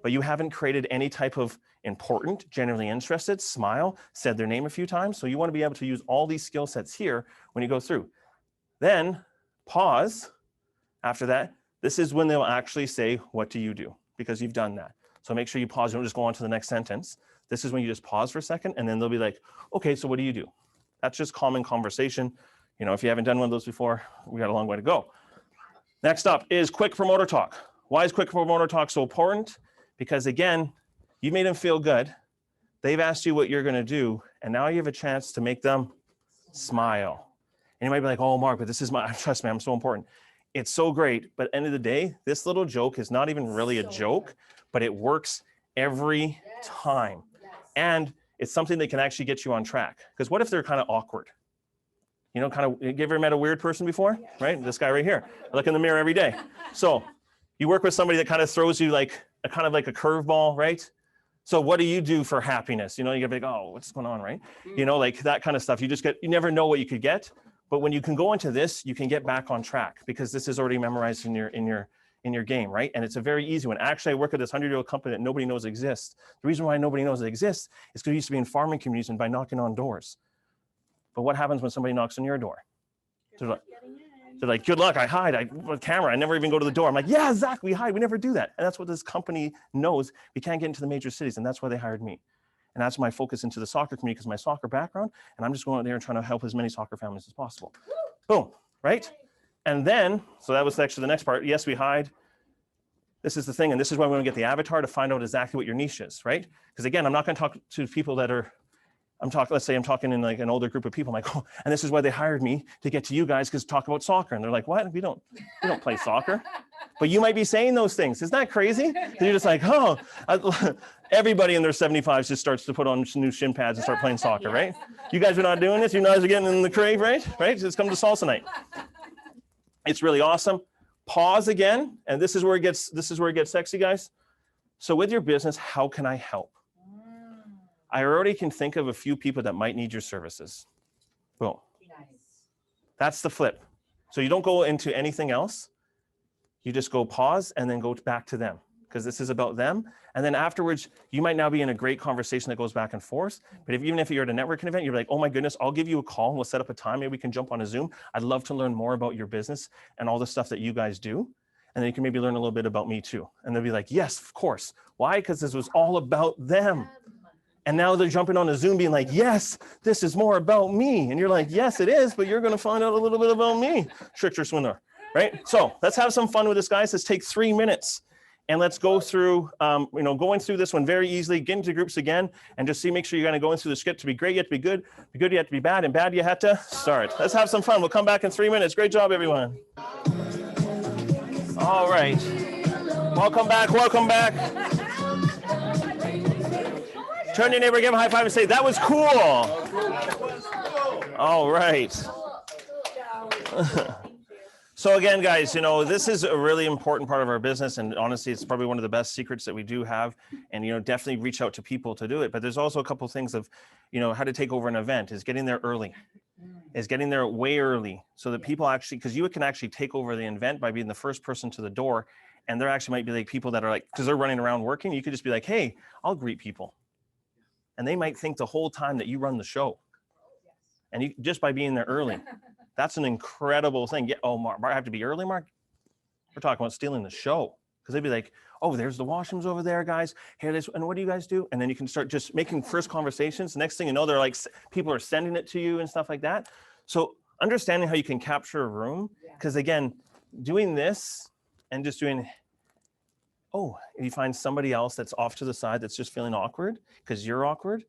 But you haven't created any type of important, generally interested, smile, said their name a few times. So you want to be able to use all these skill sets here when you go through. Then pause. After that, this is when they'll actually say, what do you do? Because you've done that. So make sure you pause. You don't just go on to the next sentence. This is when you just pause for a second, and then they'll be like, okay, so what do you do? That's just common conversation. You know, if you haven't done one of those before, we got a long way to go. Next up is quick promoter talk. Why is quick promoter talk so important? Because again, you made them feel good. They've asked you what you're going to do, and now you have a chance to make them smile. And you might be like, oh, Mark, but this is trust me, I'm so important. It's so great. But at the end of the day, this little joke is not even really a joke, but it works every time. And it's something that can actually get you on track. Because what if they're kind of awkward? You know, kind of, you ever met a weird person before, right? This guy right here. I look in the mirror every day. So you work with somebody that kind of throws you like a kind of like a curveball, right? So what do you do for happiness? You know, you get like, oh, what's going on, right? You know, like that kind of stuff. You never know what you could get. But when you can go into this, you can get back on track because this is already memorized in your in your game, right? And it's a very easy one. Actually, I work at this 100-year-old company that nobody knows exists. The reason why nobody knows it exists is because we used to be in farming communities and by knocking on doors. But what happens when somebody knocks on your door? They're like, good luck, I hide, I with camera, I never even go to the door. I'm like, yeah, Zach, we hide, we never do that. And that's what this company knows. We can't get into the major cities, and that's why they hired me. And that's my focus into the soccer community because my soccer background, and I'm just going out there and trying to help as many soccer families as possible. Boom, right? And then, so that was actually the next part. Yes, we hide. This is the thing, and this is why we want to get the avatar to find out exactly what your niche is, right? Because again, I'm not going to talk to people that are, let's say I'm talking in like an older group of people. I'm like, oh, and this is why they hired me to get to you guys because talk about soccer. And they're like, what? We don't play soccer. But you might be saying those things. Isn't that crazy? You're just like, oh, everybody in their 75s just starts to put on new shin pads and start playing soccer, right? You guys are not doing this. You guys are getting in the crave, right? Right? Just come to salsa night. It's really awesome. Pause again, and this is where it gets sexy, guys. So with your business, how can I help? I already can think of a few people that might need your services. Boom. Nice. That's the flip. So you don't go into anything else. You just go pause and then go back to them because this is about them. And then afterwards, you might now be in a great conversation that goes back and forth. But even if you're at a networking event, you're like, oh my goodness, I'll give you a call and we'll set up a time. Maybe we can jump on a Zoom. I'd love to learn more about your business and all the stuff that you guys do. And then you can maybe learn a little bit about me too. And they'll be like, yes, of course. Why? Because this was all about them. And now they're jumping on a Zoom being like, yes, this is more about me. And you're like, yes, it is, but you're going to find out a little bit about me, trickster swindler, right? So let's have some fun with this, guys. Let's take 3 minutes and let's go through, going through this one very easily, get into groups again, and just make sure you're going to go into the script. To be great, you have to be good you have to be bad, and bad, you have to start. Let's have some fun. We'll come back in 3 minutes. Great job, everyone. All right. Welcome back. Welcome back. Turn your neighbor, give him a high five and say, that was cool. All right. So again, guys, this is a really important part of our business. And honestly, it's probably one of the best secrets that we do have. And, definitely reach out to people to do it. But there's also a couple of things of, how to take over an event is getting there early, is getting there way early so that people actually, because you can actually take over the event by being the first person to the door. And there actually might be like people that are like, because they're running around working, you could just be like, hey, I'll greet people. And they might think the whole time that you run the show. And you just by being there early, that's an incredible thing. Yeah, oh, Mark, I have to be early, Mark? We're talking about stealing the show. Because they'd be like, oh, there's the washrooms over there, guys. Here, this, and what do you guys do? And then you can start just making first conversations. Next thing you know, they're like, people are sending it to you and stuff like that. So understanding how you can capture a room. Because again, doing this and just doing, oh, if you find somebody else that's off to the side that's just feeling awkward because you're awkward,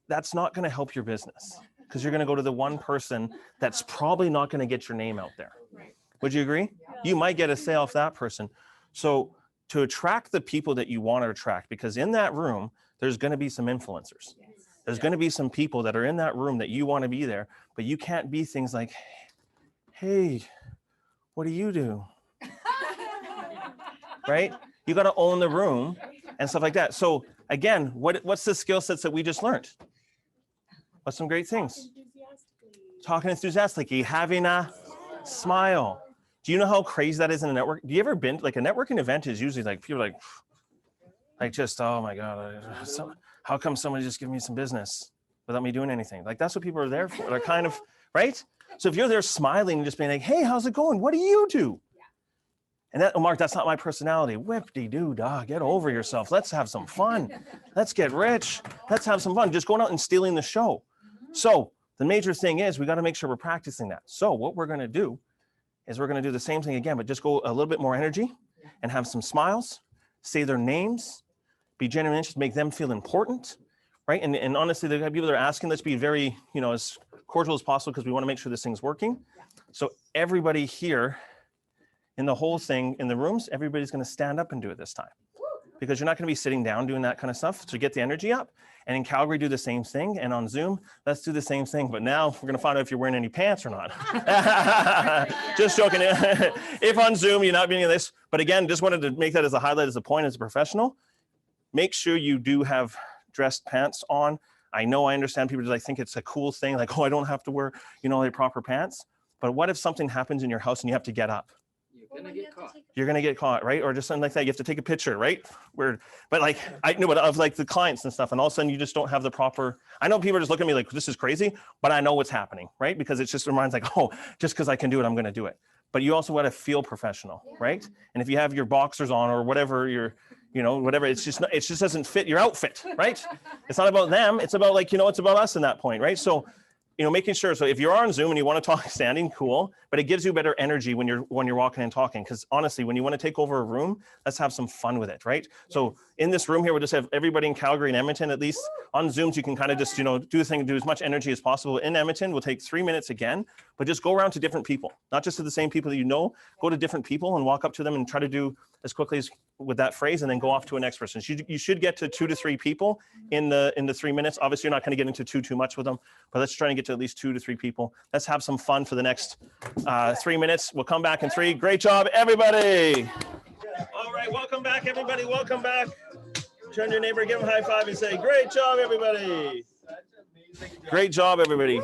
that's not going to help your business because you're going to go to the one person that's probably not going to get your name out there. Right. Would you agree? Yeah. You might get a sale off that person. So to attract the people that you want to attract, because in that room, there's going to be some influencers. Yes. There's going to be some people that are in that room that you want to be there, but you can't be things like, hey, what do you do? Right? You got to own the room and stuff like that. So again, what's the skill sets that we just learned? What's some great things? Talking enthusiastically, having a smile. Do you know how crazy that is in a network? Do you ever been like a networking event is usually like people like just, oh my God, how come somebody just give me some business without me doing anything? Like that's what people are there for. They're kind of, right? So if you're there smiling and just being like, hey, how's it going? What do you do? And that, oh, Mark, that's not my personality. Whip-de-doo, dog, get over yourself. Let's have some fun. Let's get rich. Let's have some fun. Just going out and stealing the show. So the major thing is we got to make sure we're practicing that. So what we're going to do is we're going to do the same thing again, but just go a little bit more energy and have some smiles, say their names, be genuine interest, make them feel important, right? And honestly, the people that are asking, let's be very, as cordial as possible because we want to make sure this thing's working. So everybody here, in the whole thing, in the rooms, everybody's going to stand up and do it this time because you're not going to be sitting down doing that kind of stuff to get the energy up. And in Calgary, do the same thing. And on Zoom, let's do the same thing. But now we're going to find out if you're wearing any pants or not. Just joking. If on Zoom, you're not being this. But again, just wanted to make that as a highlight, as a point, as a professional. Make sure you do have dressed pants on. I know I understand people just think it's a cool thing. Like, oh, I don't have to wear, the proper pants. But what if something happens in your house and you have to get up? You're gonna get caught, right? Or just something like that. You have to take a picture, right? Where, but like I know, but of like the clients and stuff, and all of a sudden you just don't have the proper. I know people are just looking at me like this is crazy, but I know what's happening, right? Because it's just reminds like, oh, just because I can do it, I'm gonna do it. But you also want to feel professional, right? And if you have your boxers on or whatever, whatever, it just doesn't fit your outfit, right? It's not about them. It's about like, it's about us in that point, right? So, making sure. So if you're on Zoom and you want to talk standing, cool, but it gives you better energy when you're walking and talking. Because honestly, when you want to take over a room, let's have some fun with it, right? So in this room here, we'll just have everybody in Calgary and Edmonton, at least on Zooms, you can kind of just, do the thing, do as much energy as possible. In Edmonton, we'll take 3 minutes again, but just go around to different people, not just to the same people that go to different people and walk up to them and try to do as quickly as with that phrase and then go off to a next person. You should get to 2 to 3 people in the 3 minutes. Obviously, you're not going to get into too much with them, but let's try and get to at least 2 to 3 people. Let's have some fun for the next 3 minutes. We'll come back in 3. Great job, everybody. All right, welcome back, everybody. Welcome back. Turn to your neighbor, give them a high five and say, great job, everybody. Great job, everybody.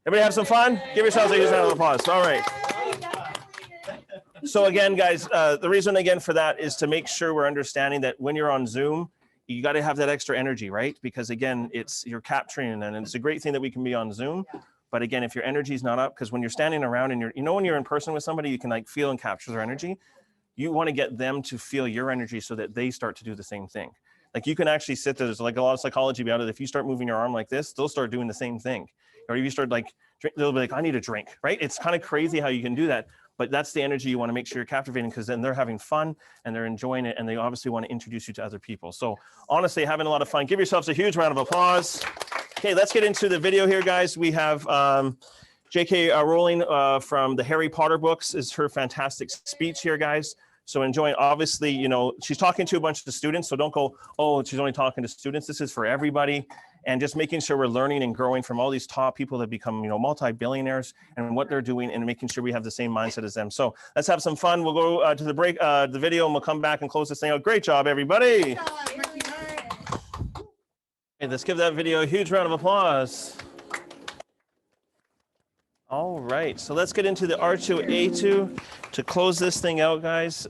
Everybody have some fun? Give yourselves a huge round of applause. All right. So again, guys, the reason again for that is to make sure we're understanding that when you're on Zoom, you got to have that extra energy, right? Because again, you're capturing, and it's a great thing that we can be on Zoom. But again, if your energy is not up, because when you're standing around and when you're in person with somebody, you can like feel and capture their energy. You want to get them to feel your energy so that they start to do the same thing. Like you can actually sit there. There's like a lot of psychology about it. If you start moving your arm like this, they'll start doing the same thing. Or if you start like, they'll be like, I need a drink, right? It's kind of crazy how you can do that. But that's the energy you want to make sure you're captivating, because then they're having fun and they're enjoying it, and they obviously want to introduce you to other people. So honestly, having a lot of fun. Give yourselves a huge round of applause. Okay, let's get into the video here, guys. We have J.K. Rowling from the Harry Potter books is her fantastic speech here, guys. So enjoying, obviously, she's talking to a bunch of students. So don't go, oh, she's only talking to students. This is for everybody. And just making sure we're learning and growing from all these top people that become, multi-billionaires and what they're doing, and making sure we have the same mindset as them. So let's have some fun. We'll go to the break, the video, and we'll come back and close this thing out. Great job, everybody. Okay, let's give that video a huge round of applause. All right, so let's get into the R2A2 to close this thing out, guys.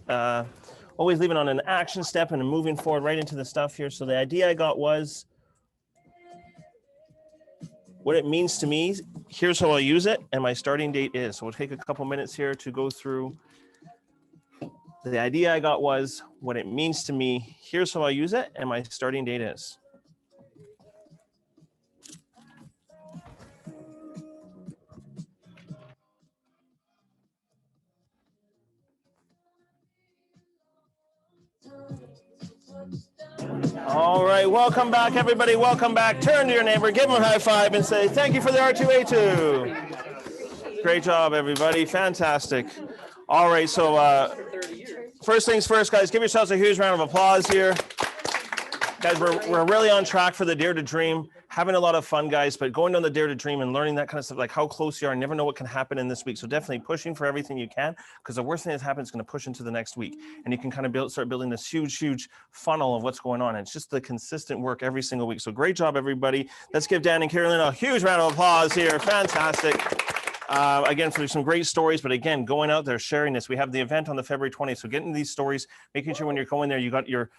Always leaving on an action step and moving forward right into the stuff here. So the idea I got was, what it means to me, here's how I'll use it, and my starting date is. So we'll take a couple minutes here to go through. The idea I got was, what it means to me, here's how I use it, and my starting date is. All right, welcome back, everybody. Welcome back. Turn to your neighbor, give them a high five, and say, thank you for the R2A2. Great job, everybody. Fantastic. All right, so first things first, guys, give yourselves a huge round of applause here. Guys, we're really on track for the Dare to Dream. Having a lot of fun, guys, but going on the Dare to Dream and learning that kind of stuff, like how close you are, never know what can happen in this week. So definitely pushing for everything you can, because the worst thing that happens is going to push into the next week. And you can kind of start building this huge funnel of what's going on. And it's just the consistent work every single week. So great job, everybody. Let's give Dan and Carolyn a huge round of applause here. Fantastic. Again, for some great stories, but again, going out there, sharing this. We have the event on the February 20th. So getting these stories, making sure when you're going there, you got your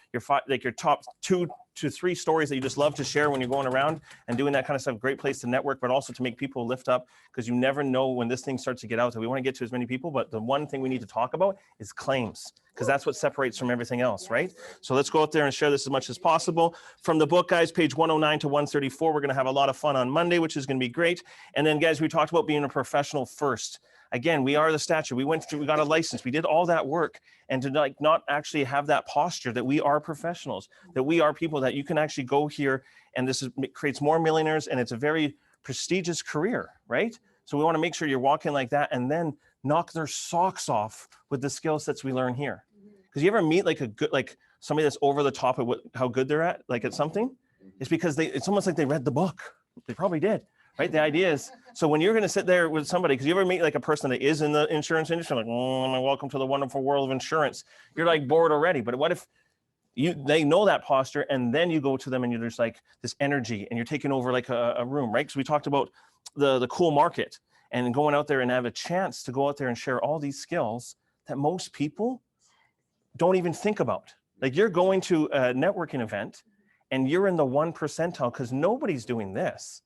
top 2 to 3 stories that you just love to share when you're going around and doing that kind of stuff. Great place to network, but also to make people lift up, because you never know when this thing starts to get out. So we want to get to as many people, but the one thing we need to talk about is claims, because that's what separates from everything else, right? So let's go out there and share this as much as possible. From the book, guys, page 109 to 134, we're going to have a lot of fun on Monday, which is going to be great. And then, guys, we talked about being a professional first. Again, we are the statute. We got a license. We did all that work. And to not actually have that posture that we are professionals, that we are people that you can actually go here, and creates more millionaires, and it's a very prestigious career, right? So we want to make sure you're walking like that, and then knock their socks off with the skill sets we learn here. Because you ever meet somebody that's over the top of how good they're at something? It's because it's almost like they read the book. They probably did. Right? The idea is, so when you're going to sit there with somebody, because you ever meet like a person that is in the insurance industry, like, welcome to the wonderful world of insurance. You're like bored already. But what if they know that posture, and then you go to them and you're just like this energy, and you're taking over like a room, right? Because we talked about the cool market and going out there and have a chance to go out there and share all these skills that most people don't even think about. Like you're going to a networking event and you're in the 1 percentile because nobody's doing this.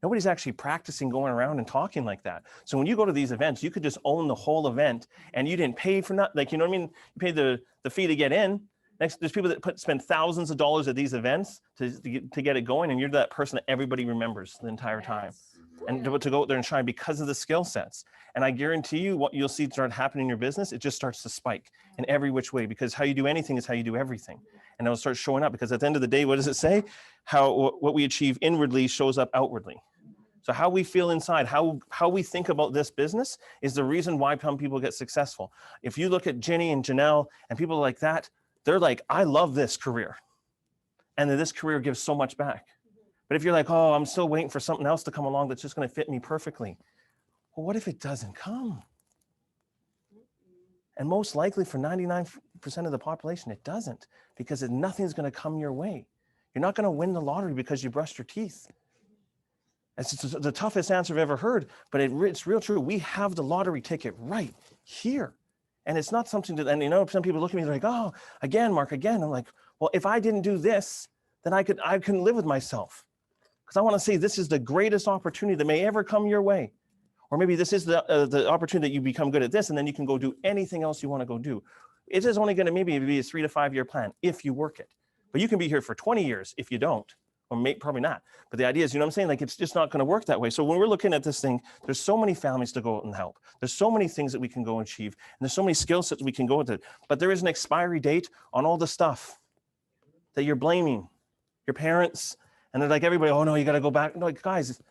Nobody's actually practicing going around and talking like that. So when you go to these events, you could just own the whole event and you didn't pay for nothing. Like, you know what I mean? You pay the fee to get in. Next, there's people that spend thousands of dollars at these events to get it going. And you're that person that everybody remembers the entire time. And to go out there and shine because of the skill sets. And I guarantee you what you'll see start happening in your business, it just starts to spike in every which way, because how you do anything is how you do everything. And it'll start showing up, because at the end of the day, what does it say? What we achieve inwardly shows up outwardly. So how we feel inside, how we think about this business is the reason why some people get successful. If you look at Jenny and Janelle and people like that, they're like, I love this career. And then this career gives so much back. But if you're like, oh, I'm still waiting for something else to come along that's just going to fit me perfectly. Well, what if it doesn't come? And most likely for 99% of the population, it doesn't, because nothing's going to come your way. You're not going to win the lottery because you brushed your teeth. It's the toughest answer I've ever heard, but it's real true. We have the lottery ticket right here. And it's not something that, and you know, some people look at me, they're like, oh, again, Mark, again. I'm like, well, if I didn't do this, then I couldn't live with myself. Because I want to say this is the greatest opportunity that may ever come your way. Or maybe this is the opportunity that you become good at this, and then you can go do anything else you want to go do. It is only going to maybe be a 3 to 5 year plan if you work it. But you can be here for 20 years if you don't, or probably not. But the idea is, you know what I'm saying? Like, it's just not going to work that way. So when we're looking at this thing, there's so many families to go out and help. There's so many things that we can go and achieve. And there's so many skill sets we can go into. But there is an expiry date on all the stuff that you're blaming your parents. And they're like, everybody, oh no, you got to go back. No, like, guys,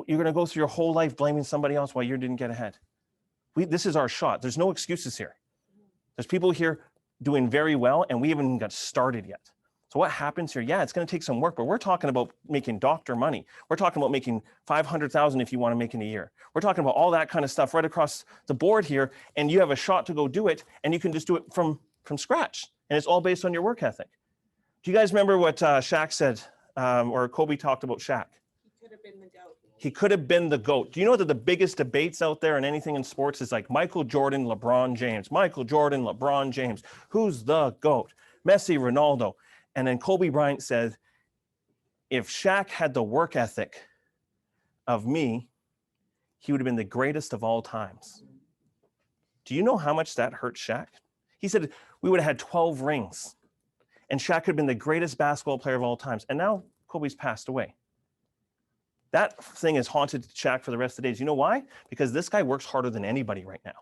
you're going to go through your whole life blaming somebody else why you didn't get ahead. This is our shot. There's no excuses here. There's people here doing very well, and we haven't even got started yet. So what happens here? Yeah, it's going to take some work, but we're talking about making doctor money. We're talking about making $500,000 if you want to make in a year. We're talking about all that kind of stuff right across the board here, and you have a shot to go do it, and you can just do it from scratch, and it's all based on your work ethic. Do you guys remember what Shaq said, or Kobe talked about Shaq? He could have been the GOAT. He could have been the GOAT. Do you know that the biggest debates out there in anything in sports is like Michael Jordan, LeBron James. Michael Jordan, LeBron James. Who's the GOAT? Messi, Ronaldo. And then Kobe Bryant said, if Shaq had the work ethic of me, he would have been the greatest of all times. Do you know how much that hurt Shaq? He said, we would have had 12 rings. And Shaq could have been the greatest basketball player of all times. And now Kobe's passed away. That thing has haunted Shaq for the rest of the days. You know why? Because this guy works harder than anybody right now.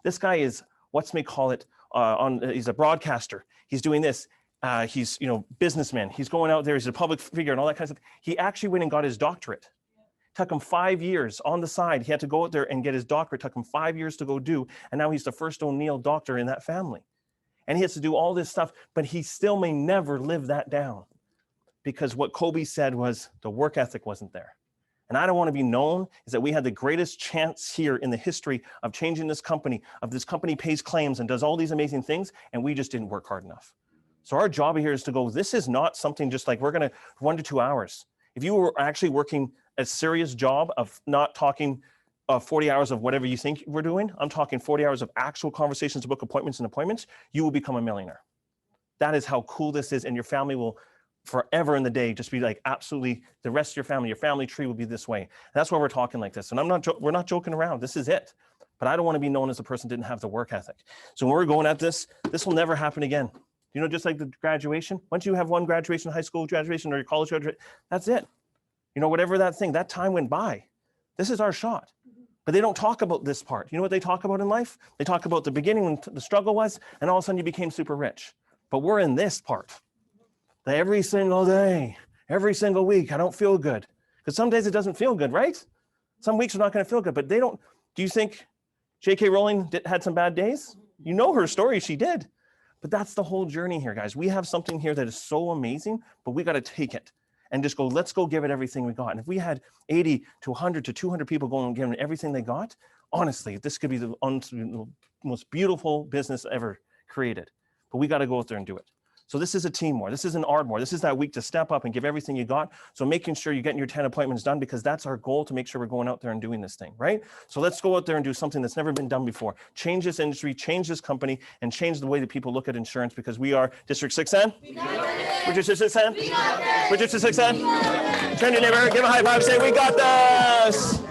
This guy is, he's a broadcaster. He's doing this. He's, businessman. He's going out there. He's a public figure and all that kind of stuff. He actually went and got his doctorate. It took him 5 years on the side. He had to go out there and get his doctorate. It took him 5 years to go do. And now he's the first O'Neill doctor in that family. And he has to do all this stuff, but he still may never live that down, because what Kobe said was the work ethic wasn't there. And I don't want to be known is that we had the greatest chance here in the history of changing this company, of this company pays claims and does all these amazing things, and we just didn't work hard enough. So our job here is to go, this is not something just like we're going to 1 to 2 hours. If you were actually working a serious job of not talking 40 hours of whatever you think we're doing, I'm talking 40 hours of actual conversations to book appointments, you will become a millionaire. That is how cool this is. And your family will forever in the day just be like, absolutely, the rest of your family tree will be this way. And that's why we're talking like this. And we're not joking around. This is it. But I don't want to be known as a person who didn't have the work ethic. So when we're going at this will never happen again. Just like the graduation, once you have one graduation, high school graduation or your college graduation, that's it. Whatever that time went by. This is our shot. But they don't talk about this part. You know what they talk about in life? They talk about the beginning when the struggle was, and all of a sudden you became super rich. But we're in this part. That every single day, every single week, I don't feel good. Because some days it doesn't feel good, right? Some weeks are not going to feel good, but they don't. Do you think J.K. Rowling had some bad days? You know her story, she did. But that's the whole journey here, guys. We have something here that is so amazing, but we got to take it and just go, let's go give it everything we got. And if we had 80 to 100 to 200 people going and giving everything they got, honestly, this could be the most beautiful business ever created. But we got to go out there and do it. So this is a team more. This is an Ardmore. This is that week to step up and give everything you got. So making sure you're getting your 10 appointments done, because that's our goal, to make sure we're going out there and doing this thing, right? So let's go out there and do something that's never been done before. Change this industry, change this company, and change the way that people look at insurance, because we are District 6N. We're District 6N. We're District 6N. Turn to your neighbor, give a high five, say, we got this.